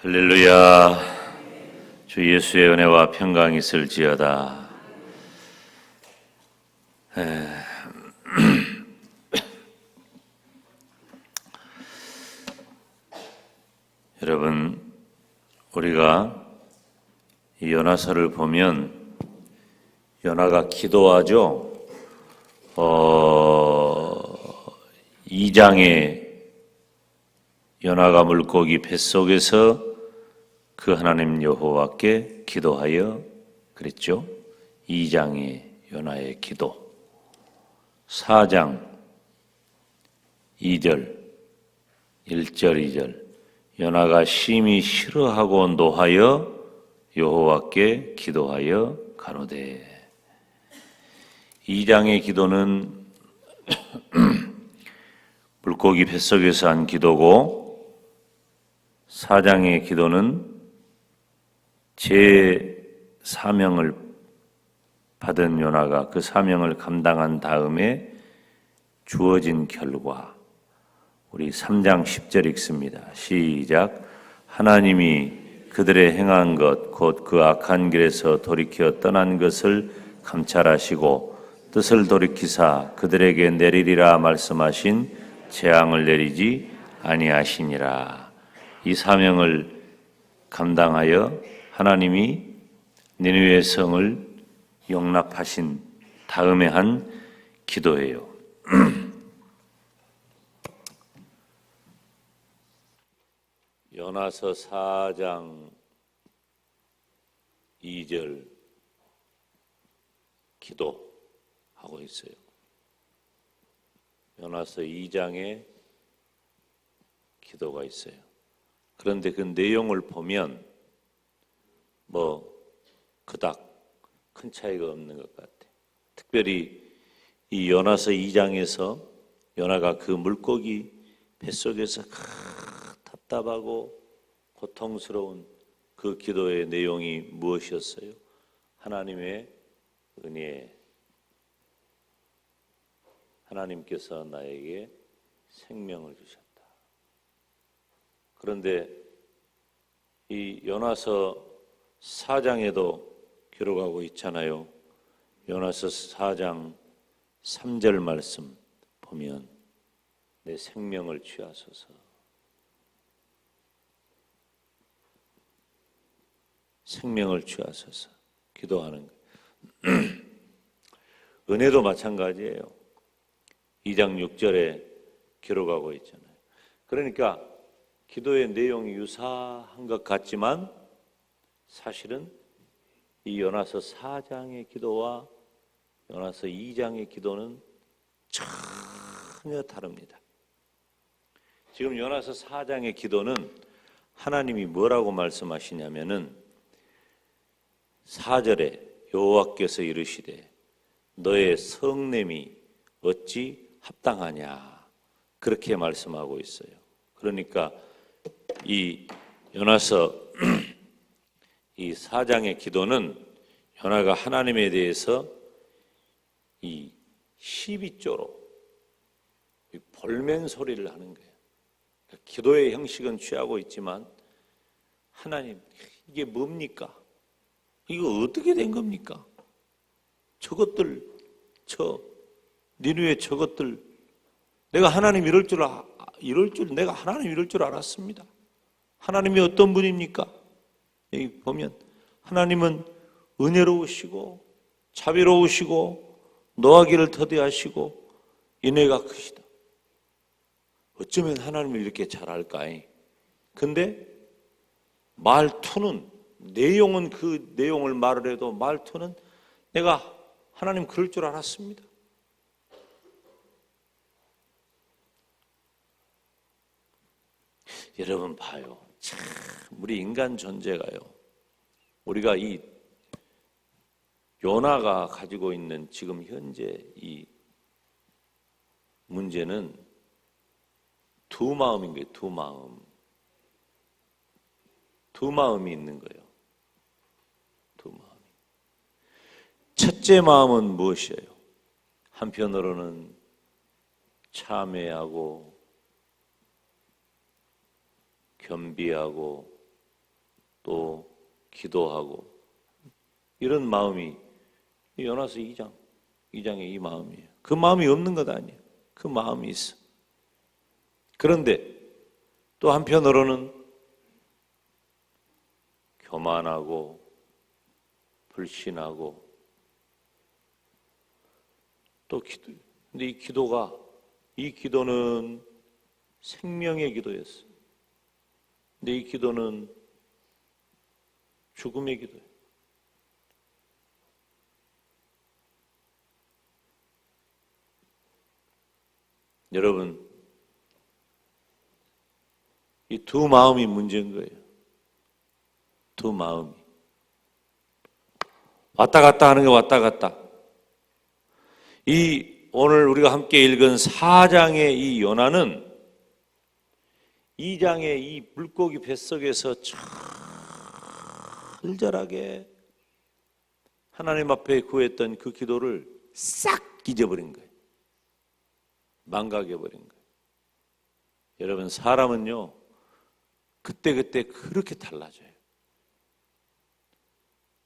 할렐루야. 주 예수의 은혜와 평강이 있을지어다. 여러분, 우리가 이 요나서를 보면 요나가 기도하죠. 2장에 요나가 물고기 뱃속에서 그 하나님 여호와께 기도하여 그랬죠. 2장의 요나의 기도, 4장 2절, 1절, 2절 요나가 심히 싫어하고 노하여 여호와께 기도하여 가로되. 2장의 기도는 물고기 뱃속에서 한 기도고, 4장의 기도는 제 사명을 받은 요나가 그 사명을 감당한 다음에 주어진 결과, 우리 3장 10절 읽습니다. 시작. 하나님이 그들의 행한 것 곧 그 악한 길에서 돌이켜 떠난 것을 감찰하시고 뜻을 돌이키사 그들에게 내리리라 말씀하신 재앙을 내리지 아니하시니라. 이 사명을 감당하여 하나님이 니느웨 성을 용납하신 다음에 한 기도예요. 요나서 4장 2절 기도하고 있어요. 요나서 2장에 기도가 있어요. 그런데 그 내용을 보면 그닥 큰 차이가 없는 것 같아. 특별히 이 요나서 2장에서 요나가 그 물고기 뱃속에서 답답하고 고통스러운 그 기도의 내용이 무엇이었어요? 하나님의 은혜. 하나님께서 나에게 생명을 주셨다. 그런데 이 요나서 4장에도 기록하고 있잖아요. 요나서 4장 3절 말씀 보면 내 생명을 취하소서. 생명을 취하소서 기도하는 거예요. 은혜도 마찬가지예요. 2장 6절에 기록하고 있잖아요. 그러니까 기도의 내용이 유사한 것 같지만 사실은 이 요나서 4장의 기도와 요나서 2장의 기도는 전혀 다릅니다. 지금 요나서 4장의 기도는 하나님이 뭐라고 말씀하시냐면은 4절에 여호와께서 이르시되 너의 성냄이 어찌 합당하냐, 그렇게 말씀하고 있어요. 그러니까 이 요나서 이 4장의 기도는 요나가 하나님에 대해서 이 12조로 볼멘 소리를 하는 거예요. 기도의 형식은 취하고 있지만 하나님, 이게 뭡니까? 이거 어떻게 된 겁니까? 저것들, 니느웨 저것들, 내가 하나님 이럴 줄 내가 하나님 이럴 줄 알았습니다. 하나님이 어떤 분입니까? 여기 보면 하나님은 은혜로우시고 자비로우시고 노하기를 더디하시고 인애가 크시다. 어쩌면 하나님을 이렇게 잘할까? 근데 말투는, 내용은 그 내용을 말을 해도 말투는 내가 하나님 그럴 줄 알았습니다. 여러분 봐요. 참 우리 인간 존재가요. 우리가 이 요나가 가지고 있는 지금 현재 이 문제는 두 마음인 거예요. 두 마음. 두 마음이 있는 거예요. 두 마음이. 첫째 마음은 무엇이에요? 한편으로는 참회하고 겸비하고 또 기도하고 이런 마음이 요나서 2장의 이 마음이에요. 그 마음이 없는 것 아니에요. 그 마음이 있어. 그런데 또 한편으로는 교만하고 불신하고 또 기도. 근데 이 기도는 생명의 기도였어. 근데 이 기도는 죽음의 기도예요. 여러분, 이 두 마음이 문제인 거예요. 두 마음이. 왔다 갔다 하는 게 왔다 갔다. 오늘 우리가 함께 읽은 4장의 이 요나는 2장의 이 물고기 뱃속에서 절절하게 하나님 앞에 구했던 그 기도를 싹 잊어버린 거예요. 망각해버린 거예요. 여러분, 사람은요, 그때그때 그렇게 달라져요.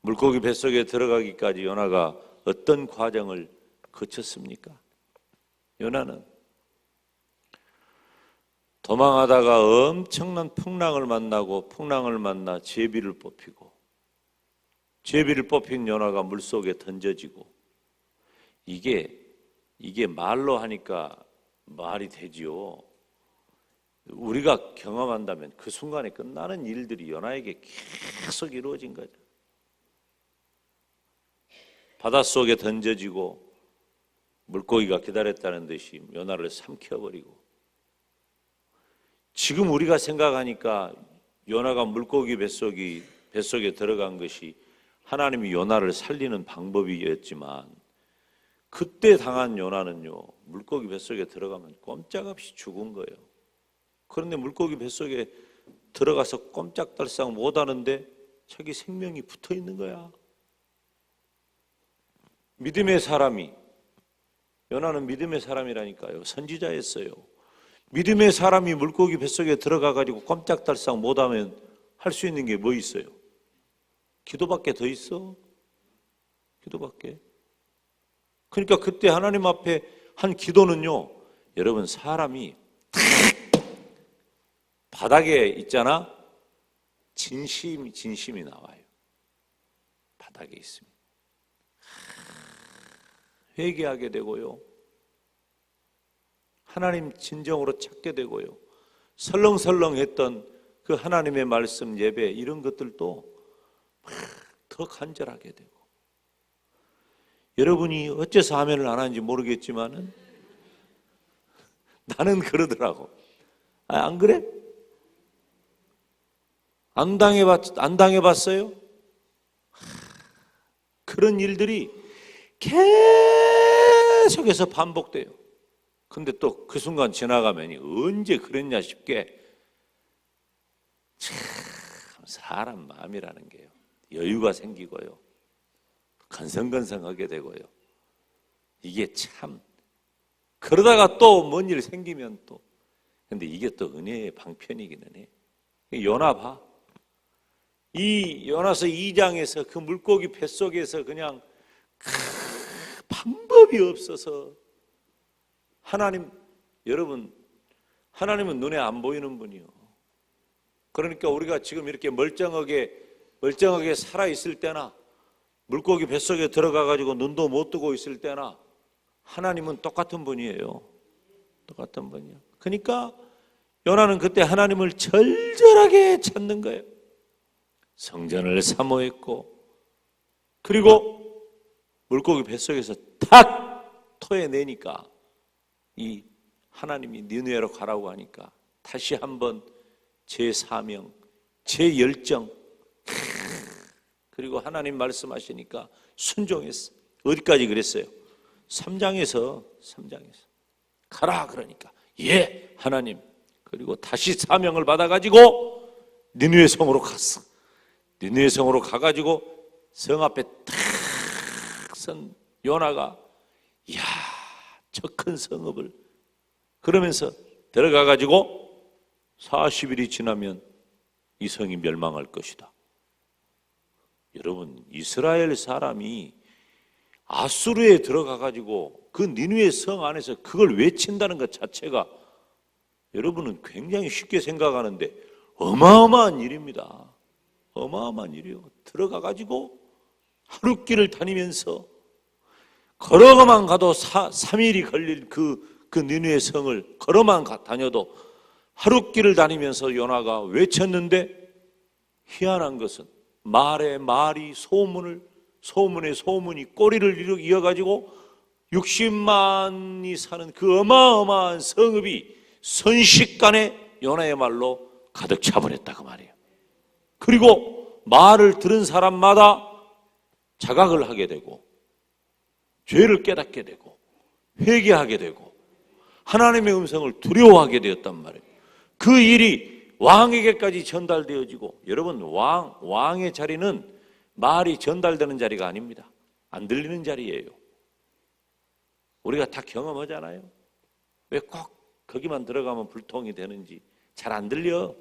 물고기 뱃속에 들어가기까지 요나가 어떤 과정을 거쳤습니까? 요나는 도망하다가 엄청난 풍랑을 만나 제비를 뽑히고, 제비를 뽑힌 요나가 물속에 던져지고, 이게 말로 하니까 말이 되지요. 우리가 경험한다면 그 순간에 끝나는 일들이 요나에게 계속 이루어진 거죠. 바닷속에 던져지고 물고기가 기다렸다는 듯이 요나를 삼켜버리고, 지금 우리가 생각하니까 요나가 물고기 뱃속에 들어간 것이 하나님이 요나를 살리는 방법이었지만, 그때 당한 요나는요, 물고기 뱃속에 들어가면 꼼짝없이 죽은 거예요. 그런데 물고기 뱃속에 들어가서 꼼짝달싹 못하는데 자기 생명이 붙어 있는 거야. 믿음의 사람이, 요나는 믿음의 사람이라니까요. 선지자였어요. 믿음의 사람이 물고기 뱃속에 들어가가지고 꼼짝달싹 못하면 할 수 있는 게 뭐 있어요? 기도밖에 더 있어? 기도밖에. 그러니까 그때 하나님 앞에 한 기도는요, 여러분, 사람이 바닥에 있잖아, 진심이 나와요. 바닥에 있습니다. 회개하게 되고요, 하나님 진정으로 찾게 되고요, 설렁설렁했던 그 하나님의 말씀, 예배, 이런 것들도 더 간절하게 되고. 여러분이 어째서 아멘을 안 하는지 모르겠지만은 나는 그러더라고. 안 그래? 안 당해봤어요? 그런 일들이 계속해서 반복돼요. 근데 또 그 순간 지나가면 언제 그랬냐 싶게, 참 사람 마음이라는 게요, 여유가 생기고요, 건성건성하게 되고요, 이게 참, 그러다가 또 뭔 일 생기면 또, 근데 이게 또 은혜의 방편이기는 해. 요나 봐. 이 요나서 2장에서 그 물고기 뱃속에서 그냥 방법이 없어서, 하나님, 여러분, 하나님은 눈에 안 보이는 분이요. 그러니까 우리가 지금 이렇게 멀쩡하게 살아있을 때나, 물고기 뱃속에 들어가가지고 눈도 못 뜨고 있을 때나, 하나님은 똑같은 분이에요. 똑같은 분이요. 그러니까 요나는 그때 하나님을 절절하게 찾는 거예요. 성전을 사모했고, 그리고 물고기 뱃속에서 탁 토해내니까, 이 하나님이 니느웨로 가라고 하니까 다시 한번 제 사명, 제 열정, 그리고 하나님 말씀하시니까 순종했어. 어디까지 그랬어요? 3장에서 가라 그러니까 예 하나님. 그리고 다시 사명을 받아가지고 니느웨 성으로 갔어. 니느웨 성으로 가가지고 성 앞에 탁 선 요나가, 이야, 저 큰 성읍을, 그러면서 들어가가지고 40일이 지나면 이 성이 멸망할 것이다. 여러분, 이스라엘 사람이 아수르에 들어가 가지고 그 니느웨 성 안에서 그걸 외친다는 것 자체가 여러분은 굉장히 쉽게 생각하는데 어마어마한 일입니다. 어마어마한 일이요. 들어가 가지고 하룻길을 다니면서 걸어만 가도 3일이 걸릴 그 니느웨 성을 걸어만 다녀도 하룻길을 다니면서 요나가 외쳤는데, 희한한 것은 말에 말이 소문에 소문이 꼬리를 이어가지고 60만이 사는 그 어마어마한 성읍이 순식간에 요나의 말로 가득 차버렸다 그 말이에요. 그리고 말을 들은 사람마다 자각을 하게 되고 죄를 깨닫게 되고 회개하게 되고 하나님의 음성을 두려워하게 되었단 말이에요. 그 일이 왕에게까지 전달되어지고, 여러분, 왕의 자리는 말이 전달되는 자리가 아닙니다. 안 들리는 자리예요. 우리가 다 경험하잖아요. 왜 꼭 거기만 들어가면 불통이 되는지 잘 안 들려.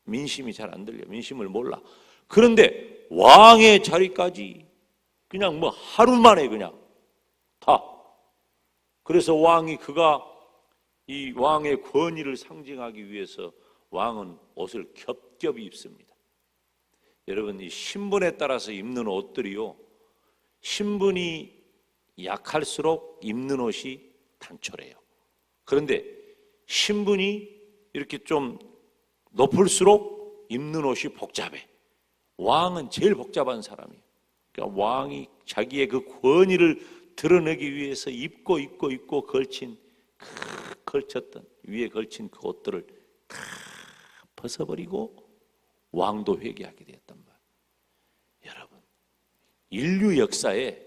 민심이 잘 안 들려. 민심을 몰라. 그런데 왕의 자리까지 그냥 뭐 하루 만에 그냥 다. 그래서 이 왕의 권위를 상징하기 위해서 왕은 옷을 겹겹이 입습니다. 여러분, 이 신분에 따라서 입는 옷들이요, 신분이 약할수록 입는 옷이 단촐해요. 그런데 신분이 이렇게 좀 높을수록 입는 옷이 복잡해. 왕은 제일 복잡한 사람이에요. 그러니까 왕이 자기의 그 권위를 드러내기 위해서 입고 걸쳤던 위에 걸친 그 옷들을 다 벗어버리고 왕도 회개하게 되었단 말이에요. 여러분, 인류 역사에,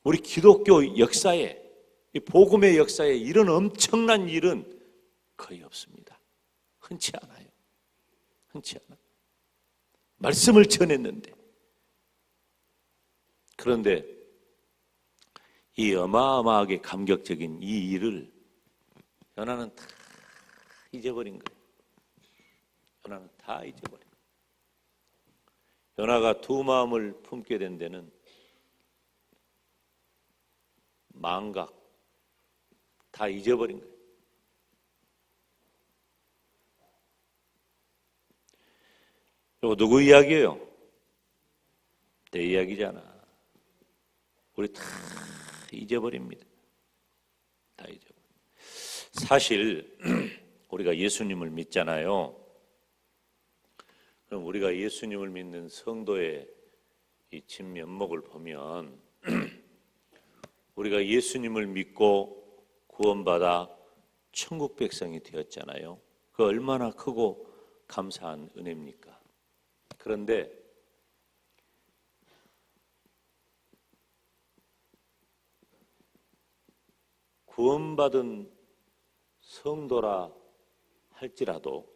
우리 기독교 역사에, 이 복음의 역사에 이런 엄청난 일은 거의 없습니다. 흔치 않아요. 흔치 않아요. 말씀을 전했는데. 그런데 이 어마어마하게 감격적인 이 일을 요나는 다 잊어버린 거예요. 요나는 다 잊어버린 거예요. 요나가 두 마음을 품게 된 데는 망각, 다 잊어버린 거예요. 이거 누구 이야기예요? 내 이야기잖아. 우리 다 잊어버립니다. 다 잊어버립니다. 사실 우리가 예수님을 믿잖아요. 그럼 우리가 예수님을 믿는 성도의 이 진면목을 보면 우리가 예수님을 믿고 구원받아 천국 백성이 되었잖아요. 그 얼마나 크고 감사한 은혜입니까? 그런데 구원받은 성도라 할지라도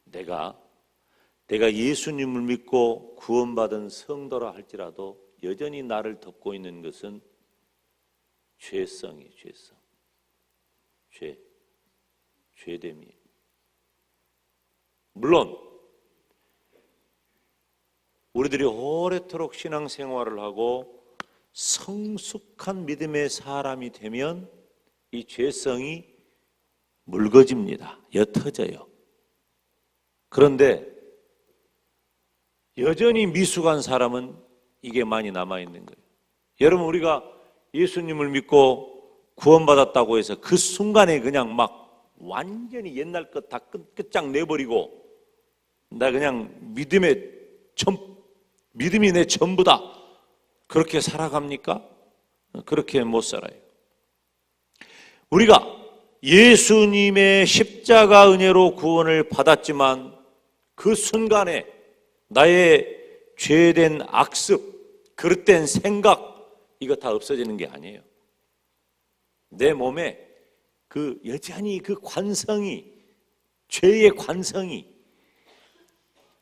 내가 예수님을 믿고 구원받은 성도라 할지라도 여전히 나를 덮고 있는 것은 죄성이에요. 죄됨이에요. 물론 우리들이 오래도록 신앙생활을 하고 성숙한 믿음의 사람이 되면 이 죄성이 묽어집니다. 옅어져요. 그런데 여전히 미숙한 사람은 이게 많이 남아있는 거예요. 여러분, 우리가 예수님을 믿고 구원받았다고 해서 그 순간에 그냥 막 완전히 옛날 것 다 끝장 내버리고 나 그냥 믿음이 내 전부다, 그렇게 살아갑니까? 그렇게 못 살아요. 우리가 예수님의 십자가 은혜로 구원을 받았지만 그 순간에 나의 죄된 악습, 그릇된 생각, 이거 다 없어지는 게 아니에요. 내 몸에 여전히 그 관성이, 죄의 관성이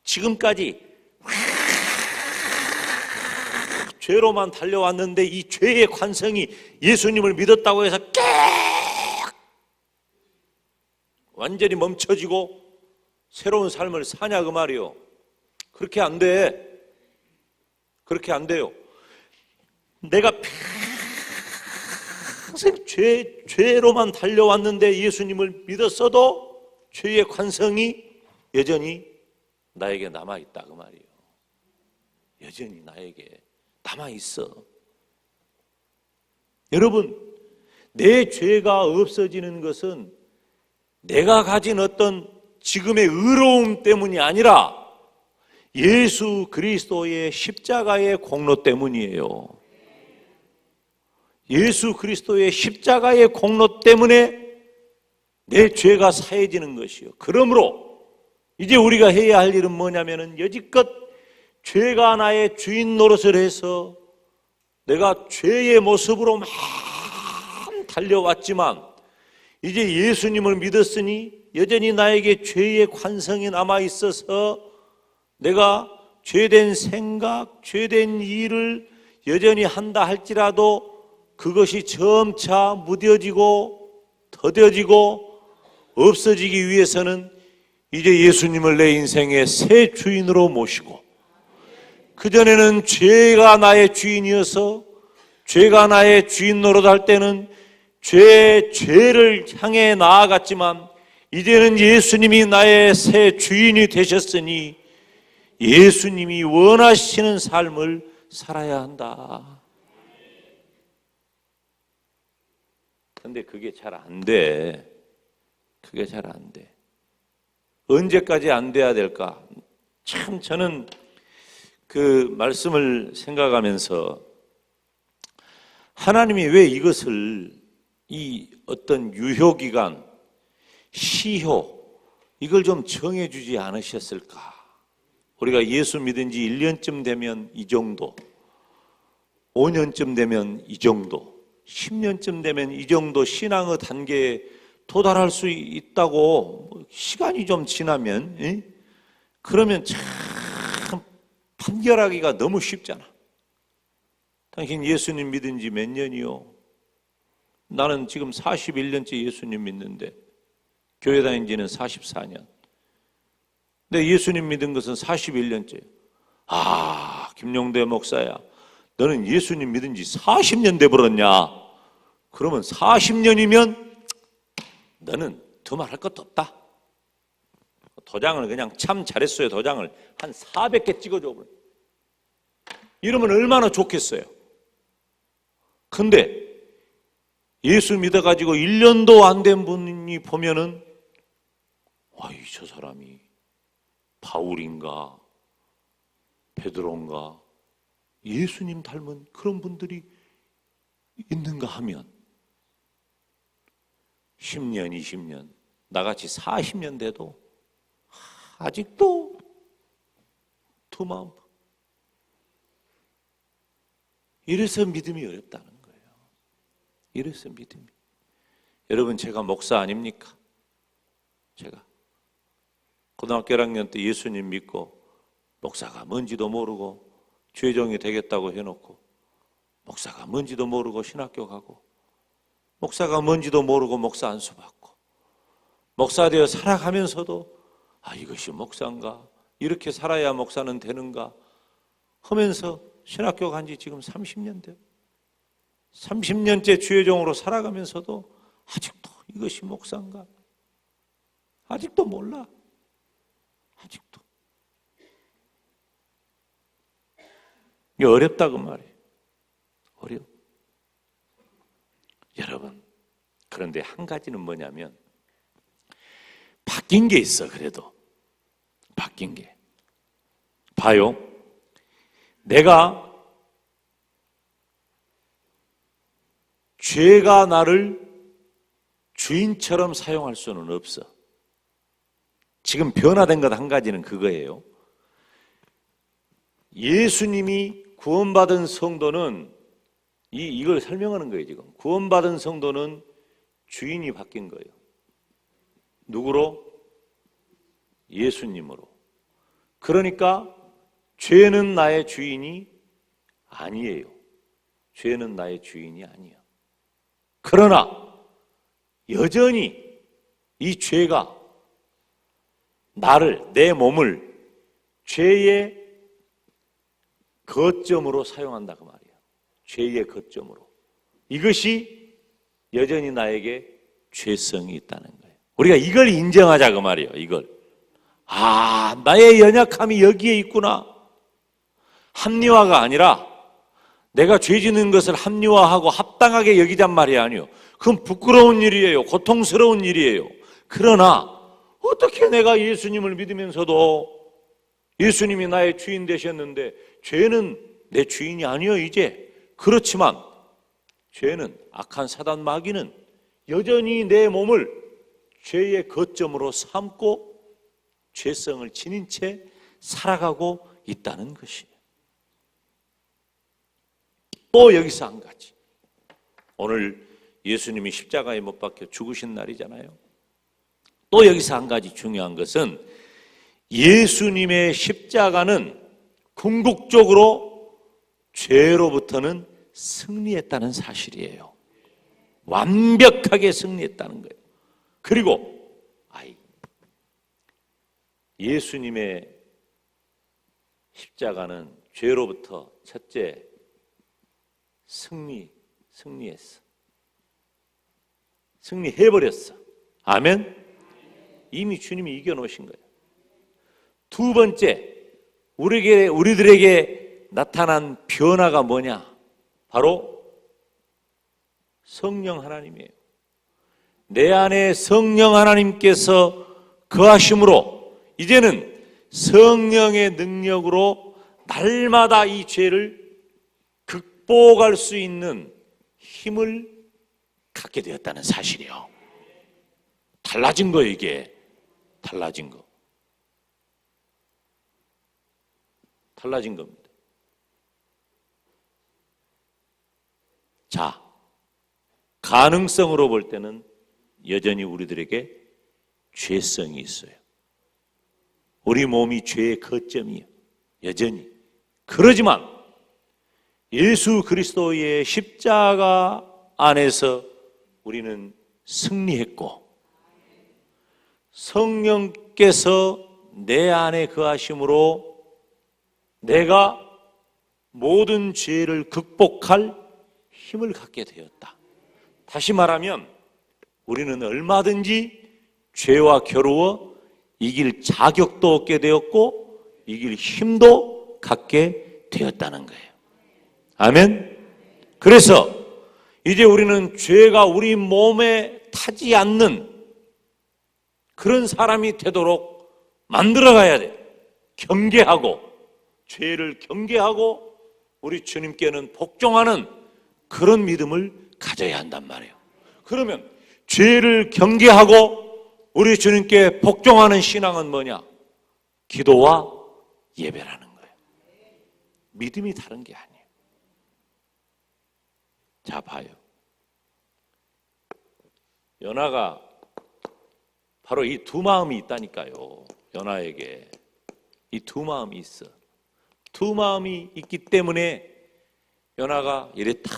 지금까지 죄로만 달려왔는데 이 죄의 관성이 예수님을 믿었다고 해서 완전히 멈춰지고 새로운 삶을 사냐 그 말이요. 그렇게 안 돼. 그렇게 안 돼요. 내가 평생 죄로만 달려왔는데 예수님을 믿었어도 죄의 관성이 여전히 나에게 남아있다 그 말이에요. 여전히 나에게 남아있어. 여러분, 내 죄가 없어지는 것은 내가 가진 어떤 지금의 의로움 때문이 아니라 예수 그리스도의 십자가의 공로 때문이에요. 예수 그리스도의 십자가의 공로 때문에 내 죄가 사해지는 것이요. 그러므로 이제 우리가 해야 할 일은 뭐냐면은 여지껏 죄가 나의 주인 노릇을 해서 내가 죄의 모습으로만 달려왔지만 이제 예수님을 믿었으니 여전히 나에게 죄의 관성이 남아 있어서 내가 죄된 생각, 죄된 일을 여전히 한다 할지라도 그것이 점차 무뎌지고 더뎌지고 없어지기 위해서는 이제 예수님을 내 인생의 새 주인으로 모시고, 그전에는 죄가 나의 주인이어서 죄가 나의 주인 노릇할 때는 죄를 향해 나아갔지만 이제는 예수님이 나의 새 주인이 되셨으니 예수님이 원하시는 삶을 살아야 한다. 근데 그게 잘 안 돼. 그게 잘 안 돼. 언제까지 안 돼야 될까? 참 저는 그 말씀을 생각하면서 하나님이 왜 이것을 이 어떤 유효기간, 시효 이걸 좀 정해주지 않으셨을까? 우리가 예수 믿은 지 1년쯤 되면 이 정도, 5년쯤 되면 이 정도, 10년쯤 되면 이 정도 신앙의 단계에 도달할 수 있다고 시간이 좀 지나면, 그러면 참 판결하기가 너무 쉽잖아. 당신 예수님 믿은 지 몇 년이요? 나는 지금 41년째 예수님 믿는데 교회 다닌 지는 44년. 근데 예수님 믿은 것은 41년째. 아, 김용대 목사야, 너는 예수님 믿은 지 40년 돼버렸냐? 그러면 40년이면 너는 더 말할 것도 없다. 도장을 그냥 참 잘했어요. 도장을 한 400개 찍어줘 버려. 이러면 얼마나 좋겠어요. 근데 예수 믿어가지고 1년도 안 된 분이 보면은 와이 저 사람이 바울인가 베드로인가 예수님 닮은 그런 분들이 있는가 하면 10년, 20년, 나같이 40년 돼도 아직도 두 마음. 이래서 믿음이 어렵다는 거예요. 이래서 믿음이. 여러분, 제가 목사 아닙니까? 제가 고등학교 1학년 때 예수님 믿고 목사가 뭔지도 모르고 죄종이 되겠다고 해놓고 목사가 뭔지도 모르고 신학교 가고 목사가 뭔지도 모르고 목사 안수 받고 목사 되어 살아가면서도 이것이 목사인가? 이렇게 살아야 목사는 되는가? 하면서 신학교 간 지 지금 30년 돼요. 30년째 주의종으로 살아가면서도 아직도 이것이 목사인가? 아직도 몰라. 아직도. 이게 어렵다고 말이에요. 어려워. 여러분, 그런데 한 가지는 뭐냐면 바뀐 게 있어. 그래도 바뀐 게. 봐요. 내가 죄가 나를 주인처럼 사용할 수는 없어. 지금 변화된 것 한 가지는 그거예요. 예수님이 구원받은 성도는 이걸 설명하는 거예요. 지금 구원받은 성도는 주인이 바뀐 거예요. 누구로? 예수님으로. 그러니까 죄는 나의 주인이 아니에요. 죄는 나의 주인이 아니야. 그러나 여전히 이 죄가 나를, 내 몸을 죄의 거점으로 사용한다 그 말이에요. 죄의 거점으로. 이것이 여전히 나에게 죄성이 있다는 거예요. 우리가 이걸 인정하자 그 말이에요. 이걸. 나의 연약함이 여기에 있구나. 합리화가 아니라 내가 죄 짓는 것을 합리화하고 합당하게 여기잔 말이 아니에요. 그건 부끄러운 일이에요. 고통스러운 일이에요. 그러나 어떻게 내가 예수님을 믿으면서도 예수님이 나의 주인 되셨는데 죄는 내 주인이 아니요 이제. 그렇지만 죄는, 악한 사단 마귀는 여전히 내 몸을 죄의 거점으로 삼고 죄성을 지닌 채 살아가고 있다는 것이에요. 또 여기서 한 가지. 오늘 예수님이 십자가에 못 박혀 죽으신 날이잖아요. 또 여기서 한 가지 중요한 것은 예수님의 십자가는 궁극적으로 죄로부터는 승리했다는 사실이에요. 완벽하게 승리했다는 거예요. 그리고 예수님의 십자가는 죄로부터 첫째 승리했어. 승리해버렸어. 아멘? 이미 주님이 이겨놓으신 거예요. 두 번째, 우리들에게 나타난 변화가 뭐냐? 바로 성령 하나님이에요. 내 안에 성령 하나님께서 거하심으로 이제는 성령의 능력으로 날마다 이 죄를 극복할 수 있는 힘을 갖게 되었다는 사실이요. 달라진 거예요, 이게. 달라진 거. 달라진 겁니다. 자, 가능성으로 볼 때는 여전히 우리들에게 죄성이 있어요. 우리 몸이 죄의 거점이에요. 여전히. 그러지만 예수 그리스도의 십자가 안에서 우리는 승리했고 성령께서 내 안에 거하심으로 내가 모든 죄를 극복할 힘을 갖게 되었다. 다시 말하면 우리는 얼마든지 죄와 겨루어 이길 자격도 얻게 되었고 이길 힘도 갖게 되었다는 거예요. 아멘? 그래서 이제 우리는 죄가 우리 몸에 타지 않는 그런 사람이 되도록 만들어가야 돼. 경계하고 죄를 경계하고 우리 주님께는 복종하는 그런 믿음을 가져야 한단 말이에요. 그러면 죄를 경계하고 우리 주님께 복종하는 신앙은 뭐냐? 기도와 예배라는 거예요. 믿음이 다른 게 아니에요. 자, 봐요. 연하가 바로 이 두 마음이 있다니까요. 연하에게 이 두 마음이 있어. 두 마음이 있기 때문에 연하가 이랬다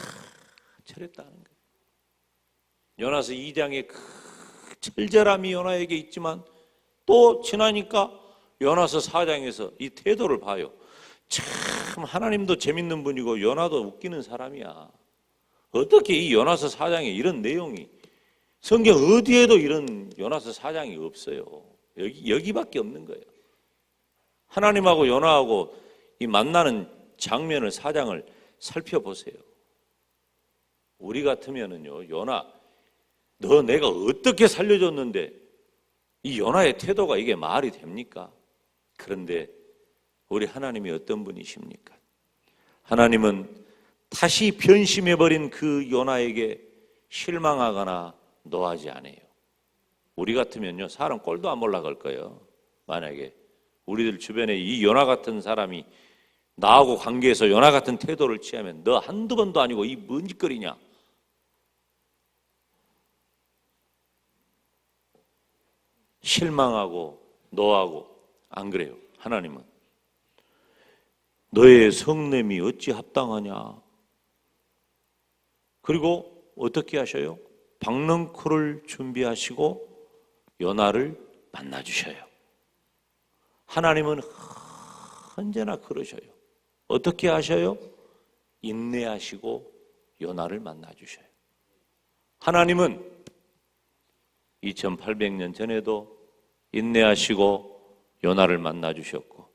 저랬다는 거예요. 연하서 2장에 그 철저함이 연하에게 있지만 또 지나니까 연하서 4장에서 이 태도를 봐요. 참 하나님도 재밌는 분이고 연하도 웃기는 사람이야. 어떻게 이 연하서 4장에 이런 내용이, 성경 어디에도 이런 연하서 4장이 없어요. 여기밖에 없는 거예요. 하나님하고 연하하고 이 만나는 장면을 4장을 살펴보세요. 우리 같으면은요, 연하, 너 내가 어떻게 살려줬는데 이 연하의 태도가 이게 말이 됩니까? 그런데 우리 하나님이 어떤 분이십니까? 하나님은 다시 변심해버린 그 연하에게 실망하거나 노하지 않아요. 우리 같으면요, 사람 꼴도 안 몰라갈 거예요. 만약에 우리들 주변에 이 연하 같은 사람이 나하고 관계에서 연하 같은 태도를 취하면 너 한두 번도 아니고 이 뭔 짓거리냐? 실망하고 노하고. 안 그래요? 하나님은 너의 성냄이 어찌 합당하냐? 그리고 어떻게 하셔요? 박넝쿨을 준비하시고 연하를 만나주셔요. 하나님은 언제나 그러셔요. 어떻게 하셔요? 인내하시고 요나를 만나 주셔요. 하나님은 2800년 전에도 인내하시고 요나를 만나 주셨고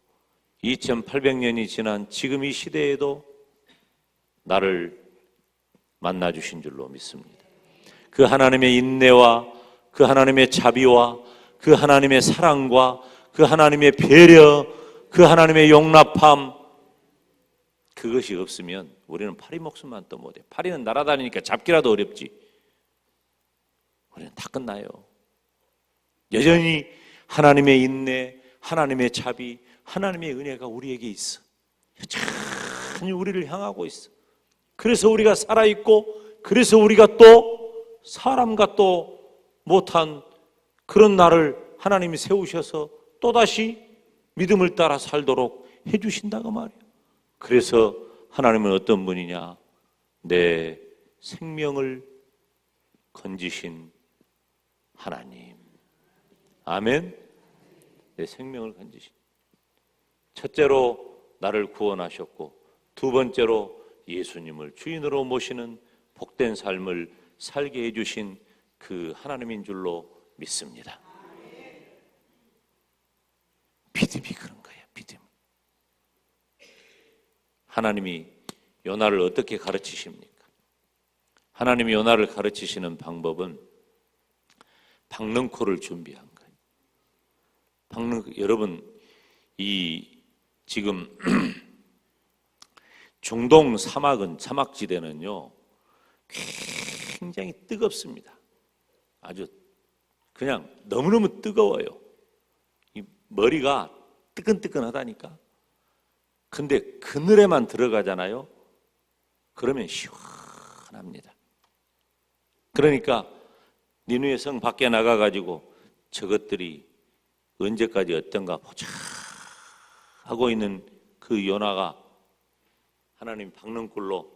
2800년이 지난 지금 이 시대에도 나를 만나 주신 줄로 믿습니다. 그 하나님의 인내와 그 하나님의 자비와 그 하나님의 사랑과 그 하나님의 배려, 그 하나님의 용납함, 그것이 없으면 우리는 파리 목숨만 또 못해. 파리는 날아다니니까 잡기라도 어렵지. 우리는 다 끝나요. 여전히 하나님의 인내, 하나님의 자비, 하나님의 은혜가 우리에게 있어. 여전히 우리를 향하고 있어. 그래서 우리가 살아있고, 그래서 우리가 또 사람과 또 못한 그런 날을 하나님이 세우셔서 또다시 믿음을 따라 살도록 해주신다고 말이에요. 그래서 하나님은 어떤 분이냐? 내 생명을 건지신 하나님. 아멘. 내 생명을 건지신. 첫째로 나를 구원하셨고, 두 번째로 예수님을 주인으로 모시는 복된 삶을 살게 해주신 그 하나님인 줄로 믿습니다. 믿음이 그런 거예요. 믿음. 하나님이 요나를 어떻게 가르치십니까? 하나님이 요나를 가르치시는 방법은 박능코를 준비한 거예요. 여러분, 이 지금 중동 사막지대는요 굉장히 뜨겁습니다. 아주 그냥 너무너무 뜨거워요. 이 머리가 뜨끈뜨끈하다니까. 근데 그늘에만 들어가잖아요. 그러면 시원합니다. 그러니까 니누의 성 밖에 나가가지고 저것들이 언제까지 어떤가 보자 하고 있는 그 요나가 하나님 박능굴로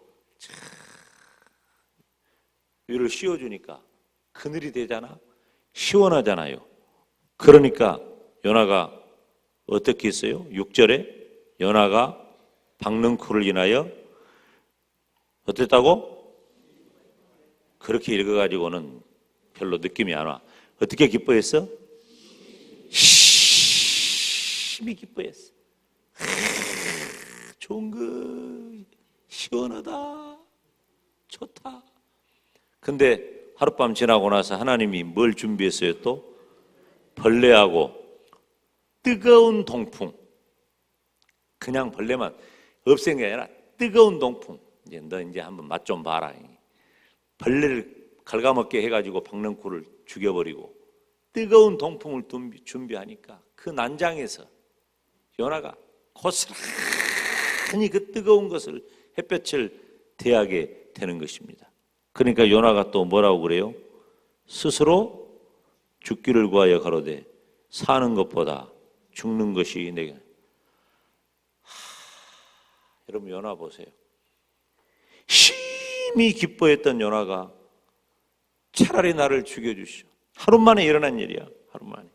위를 씌워주니까 그늘이 되잖아. 시원하잖아요. 그러니까 요나가 어떻게 했어요? 6절에 요나가 박능쿨을 인하여 어땠다고? 그렇게 읽어가지고는 별로 느낌이 안 와. 어떻게 기뻐했어? 심히 기뻐했어. 좋은 거, 시원하다, 좋다. 근데 하룻밤 지나고 나서 하나님이 뭘 준비했어요 또? 벌레하고 뜨거운 동풍. 그냥 벌레만 없앤 게 아니라 뜨거운 동풍. 이제 너 이제 한번 맛 좀 봐라. 벌레를 갉아먹게 해가지고 박능쿨을 죽여버리고 뜨거운 동풍을 준비하니까 그 난장에서 요나가 고스란히 그 뜨거운 것을 햇볕을 대하게 되는 것입니다. 그러니까 요나가 또 뭐라고 그래요? 스스로 죽기를 구하여 가로되 사는 것보다 죽는 것이 내게. 여러분 요나 보세요. 심히 기뻐했던 요나가 차라리 나를 죽여주시오. 하루 만에 일어난 일이야. 하루 만에.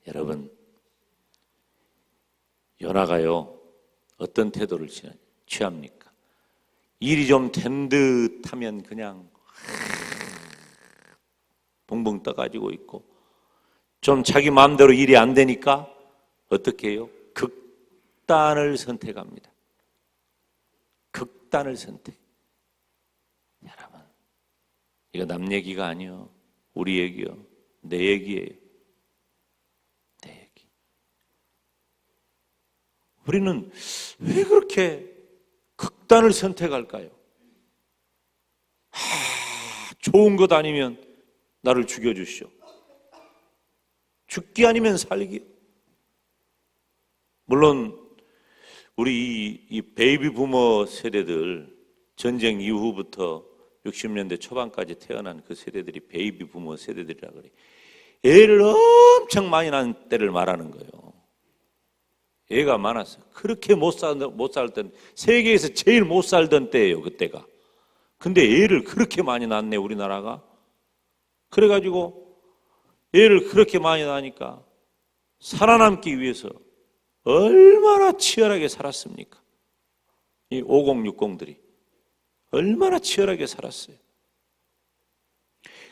여러분 요나가요 어떤 태도를 취합니까? 일이 좀 된 듯하면 그냥 붕붕 떠가지고 있고, 좀 자기 마음대로 일이 안 되니까 어떻게 해요? 극단을 선택합니다. 극단을 선택. 여러분 이거 남 얘기가 아니요, 우리 얘기요, 내 얘기예요. 내 얘기. 우리는 왜 그렇게 극단을 선택할까요? 좋은 것 아니면 나를 죽여주시오. 죽기 아니면 살기. 물론 우리 이 베이비 부머 세대들, 전쟁 이후부터 60년대 초반까지 태어난 그 세대들이 베이비 부머 세대들이라 그래. 애를 엄청 많이 낳은 때를 말하는 거예요. 애가 많았어요. 그렇게 못 살던, 세계에서 제일 못 살던 때예요, 그때가. 근데 애를 그렇게 많이 낳네, 우리나라가. 그래가지고 애를 그렇게 많이 낳으니까 살아남기 위해서 얼마나 치열하게 살았습니까? 이 5060들이 얼마나 치열하게 살았어요.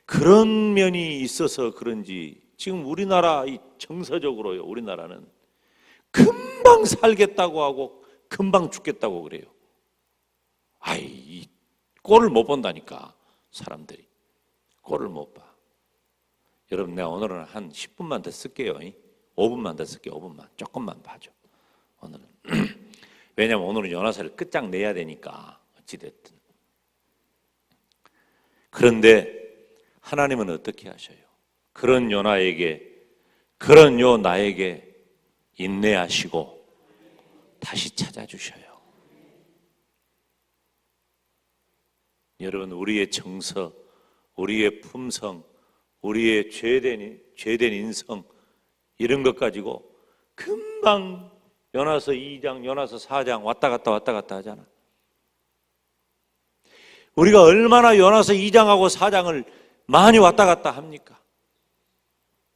그런 면이 있어서 그런지 지금 우리나라 이 정서적으로요, 우리나라는 금방 살겠다고 하고 금방 죽겠다고 그래요. 이 꼴을 못 본다니까, 사람들이. 꼴을 못 봐. 여러분, 내가 오늘은 한 10분만 더 쓸게요. 5분만 더 쓸게요. 5분만. 조금만 봐줘. 오늘은. 왜냐면 오늘은 요나서를 끝장내야 되니까. 어찌됐든. 그런데 하나님은 어떻게 하셔요? 그런 요나에게, 그런 요 나에게 인내하시고 다시 찾아주셔요. 여러분, 우리의 정서, 우리의 품성, 우리의 죄된 인성, 이런 것 가지고 금방 요나서 2장, 요나서 4장 왔다 갔다 하잖아. 우리가 얼마나 요나서 2장하고 4장을 많이 왔다 갔다 합니까?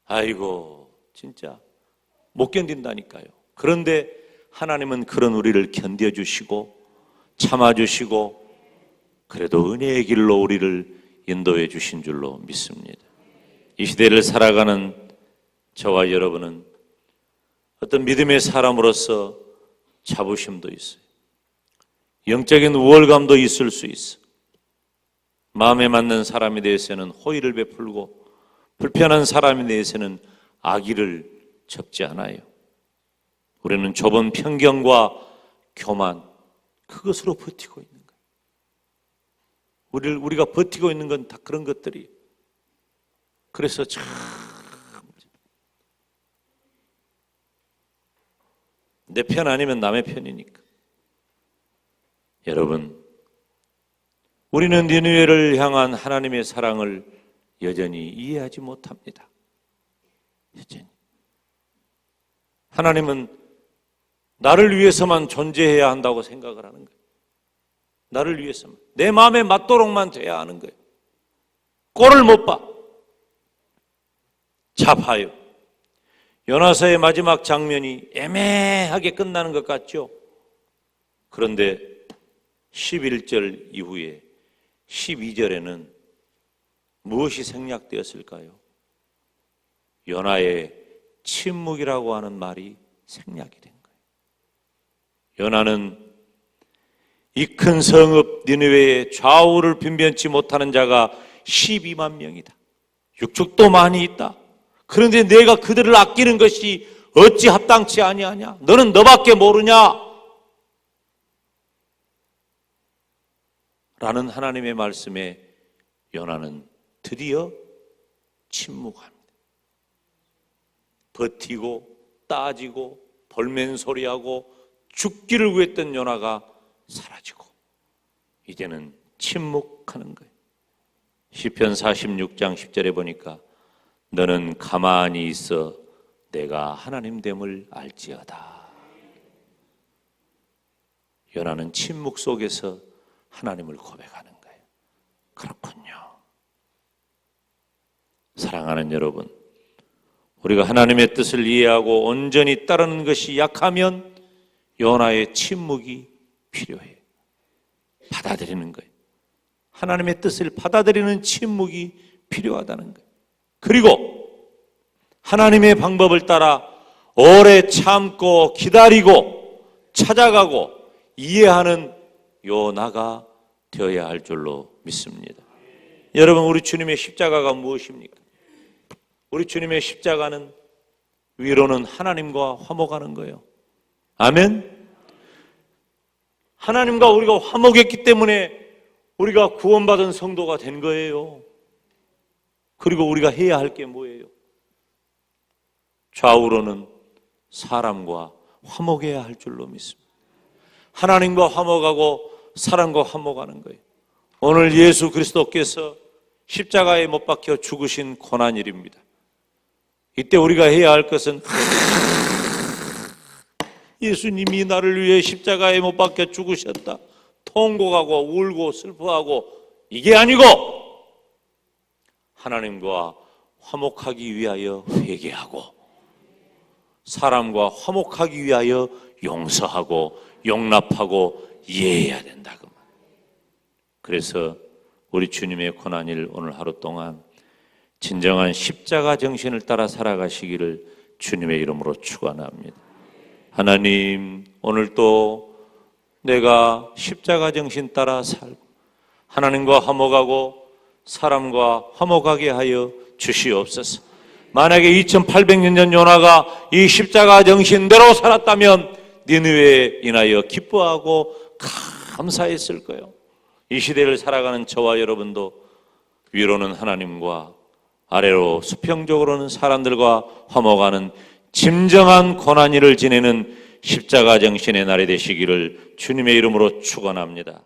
아이고, 진짜 못 견딘다니까요. 그런데 하나님은 그런 우리를 견뎌주시고 참아주시고 그래도 은혜의 길로 우리를 인도해 주신 줄로 믿습니다. 이 시대를 살아가는 저와 여러분은 어떤 믿음의 사람으로서 자부심도 있어요. 영적인 우월감도 있을 수 있어. 마음에 맞는 사람에 대해서는 호의를 베풀고 불편한 사람에 대해서는 악의를 접지 않아요. 우리는 좁은 편견과 교만, 그것으로 버티고 있는 거예요. 우리가 버티고 있는 건 다 그런 것들이에요. 그래서 참 내 편 아니면 남의 편이니까. 여러분, 우리는 니느웨를 향한 하나님의 사랑을 여전히 이해하지 못합니다. 여전히. 하나님은 나를 위해서만 존재해야 한다고 생각을 하는 거예요. 나를 위해서만. 내 마음에 맞도록만 돼야 하는 거예요. 꼴을 못 봐. 자, 봐요. 요나서의 마지막 장면이 애매하게 끝나는 것 같죠? 그런데 11절 이후에 12절에는 무엇이 생략되었을까요? 요나의 침묵이라고 하는 말이 생략이 된 거예요. 요나는 이 큰 성읍 니느웨의 좌우를 분변치 못하는 자가 12만 명이다. 육축도 많이 있다. 그런데 내가 그들을 아끼는 것이 어찌 합당치 아니하냐? 너는 너밖에 모르냐? 라는 하나님의 말씀에 요나는 드디어 침묵합니다. 버티고 따지고 볼멘소리하고 죽기를 구했던 요나가 사라지고 이제는 침묵하는 거예요. 시편 46장 10절에 보니까 너는 가만히 있어 내가 하나님됨을 알지어다. 요나는 침묵 속에서 하나님을 고백하는 거예요. 그렇군요. 사랑하는 여러분, 우리가 하나님의 뜻을 이해하고 온전히 따르는 것이 약하면 요나의 침묵이 필요해요. 받아들이는 거예요. 하나님의 뜻을 받아들이는 침묵이 필요하다는 거예요. 그리고 하나님의 방법을 따라 오래 참고 기다리고 찾아가고 이해하는 요나가 되어야 할 줄로 믿습니다. 여러분, 우리 주님의 십자가가 무엇입니까? 우리 주님의 십자가는 위로는 하나님과 화목하는 거예요. 아멘. 하나님과 우리가 화목했기 때문에 우리가 구원받은 성도가 된 거예요. 그리고 우리가 해야 할 게 뭐예요? 좌우로는 사람과 화목해야 할 줄로 믿습니다. 하나님과 화목하고 사람과 화목하는 거예요. 오늘 예수 그리스도께서 십자가에 못 박혀 죽으신 고난일입니다. 이때 우리가 해야 할 것은 예수님이 나를 위해 십자가에 못 박혀 죽으셨다. 통곡하고 울고 슬퍼하고 이게 아니고 하나님과 화목하기 위하여 회개하고 사람과 화목하기 위하여 용서하고 용납하고 이해해야 된다. 그래서 우리 주님의 고난일 오늘 하루 동안 진정한 십자가 정신을 따라 살아가시기를 주님의 이름으로 축원합니다. 하나님, 오늘 또 내가 십자가 정신 따라 살고 하나님과 화목하고 사람과 화목하게 하여 주시옵소서. 만약에 2800년 전 요나가 이 십자가 정신대로 살았다면 니느웨에 인하여 기뻐하고 감사했을 거예요. 이 시대를 살아가는 저와 여러분도 위로는 하나님과 아래로 수평적으로는 사람들과 화목하는 진정한 고난일을 지내는 십자가 정신의 날이 되시기를 주님의 이름으로 축원합니다.